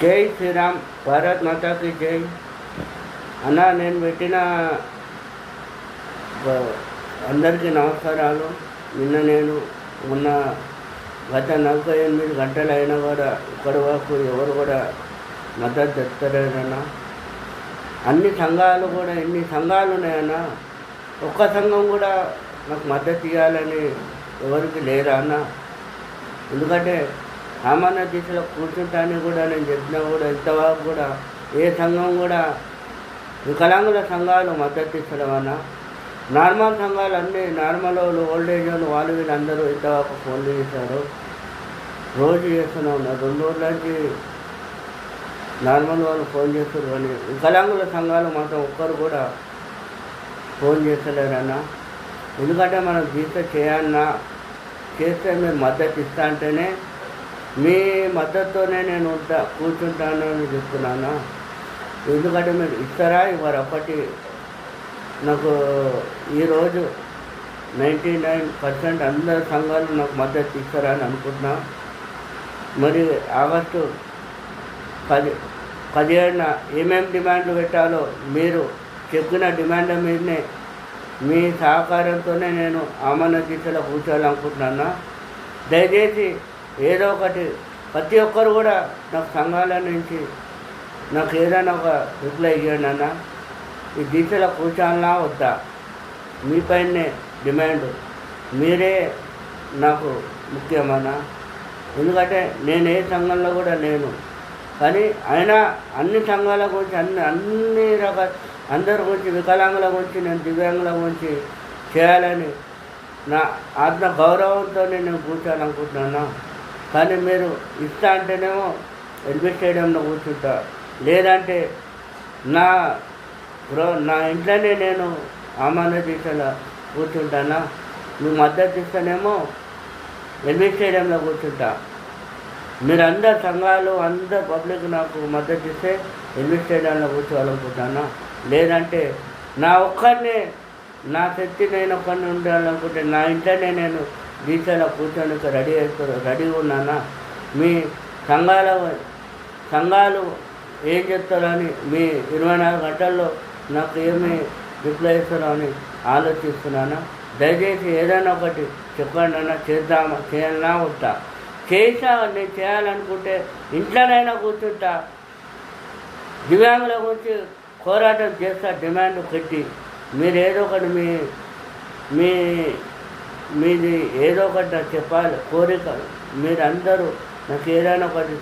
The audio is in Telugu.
జై శ్రీరామ్, భారత్ మాతాకి జై. అన్న, నేను పెట్టిన అందరికీ నమస్కారాలు. నిన్న నేను మొన్న గత 48 గంటలు అయినా కూడా ఇప్పటి వరకు ఎవరు కూడా మద్దతు తెస్తారన్న. అన్ని సంఘాలు కూడా ఎన్ని సంఘాలు ఉన్నాయన్న, ఒక్క సంఘం కూడా నాకు మద్దతు ఇవ్వాలని ఎవరికి లేరా అన్న. ఎందుకంటే సామాన్య దిశలో కూర్చుంటానికి కూడా నేను చెప్పినా కూడా ఇంతవరకు కూడా ఏ సంఘం కూడా వికలాంగుల సంఘాలు మద్దతు ఇస్తడం అన్న. నార్మల్ సంఘాలు అన్నీ నార్మల్ వాళ్ళు, ఓల్డేజ్ వాళ్ళు, వాళ్ళు వీళ్ళందరూ ఇంతవరకు ఫోన్లు చేశారు. రోజు చేస్తూనే ఉన్నారు. 2 రోజుల నుంచి నార్మల్ వాళ్ళు ఫోన్ చేస్తారు, కానీ వికలాంగుల సంఘాలు మాత్రం ఒక్కరు కూడా ఫోన్ చేస్తలేరన్న. ఎందుకంటే మనం దీక్ష చేయాలన్నా, చేస్తే మేము మద్దతు ఇస్తా అంటేనే మీ మద్దతుతోనే నేను కూర్చుంటాను అని చెప్తున్నాను. ఎందుకంటే మీరు ఇస్తారా ఇవ్వరు. అప్పటి నాకు ఈరోజు 99% అందరు సంఘాలు నాకు మద్దతు ఇస్తారా అని అనుకుంటున్నా. మరి ఆగస్టు 17న ఏమేమి డిమాండ్లు పెట్టాలో మీరు చెప్పిన డిమాండ్ల మీదనే మీ సహకారంతోనే నేను ఆమరణ దీక్షలో కూర్చోవాలనుకుంటున్నాను. దయచేసి ఏదో ఒకటి ప్రతి ఒక్కరు కూడా నాకు సంఘాల నుంచి నాకు ఏదైనా ఒక రిప్లై ఇవ్వండి అన్న. ఈ దీక్షలో కూర్చోాలన్నా వద్దా, మీపైనే డిమాండ్, మీరే నాకు ముఖ్యమన్నా. ఎందుకంటే నేను ఏ సంఘంలో కూడా లేను, కానీ అయినా అన్ని సంఘాల గురించి అన్ని రకాల అందరి గురించి, వికలాంగుల గురించి, నేను దివ్యాంగుల గురించి చేయాలని నా ఆత్మ గౌరవంతో నేను కూర్చోాలనుకుంటున్నాను. కానీ మీరు ఇస్తా అంటేనేమో ఎల్బీ స్టేడియంలో కూర్చుంటా, లేదంటే నా ఇంట్లోనే నేను ఆమరణ దీక్షలో కూర్చుంటానా. నువ్వు మద్దతు ఇస్తేనేమో ఎల్బీ స్టేడియంలో కూర్చుంటా. మీరు అందరు సంఘాలు, అందరు పబ్లిక్ నాకు మద్దతు ఇస్తే ఎల్బీ స్టేడియంలో కూర్చోవాలనుకుంటానా. లేదంటే నా ఒక్కరిని, నా శక్తి నేను ఒక్కరిని ఉండాలనుకుంటే నా ఇంట్లోనే నేను దీక్షలో కూర్చొని రెడీగా ఉన్నానా. మీ సంఘాలు ఏం చెప్తారో అని, మీ 24 గంటల్లో నాకు ఏమి రిప్లై ఇస్తారో అని ఆలోచిస్తున్నాను. దయచేసి ఏదైనా ఒకటి చెప్పండి అన్న. చేయాలన్నా వద్దా? చేసా, నేను చేయాలనుకుంటే ఇంట్లోనైనా కూర్చుంటా, దివ్యాంగుల గురించి పోరాటం చేస్తా, డిమాండ్ పెట్టి. మీరు ఏదో ఒకటి మీది ఏదో ఒకటి చెప్పాలి, కోరిక. మీరందరూ నాకు ఏదైనా ఒకటి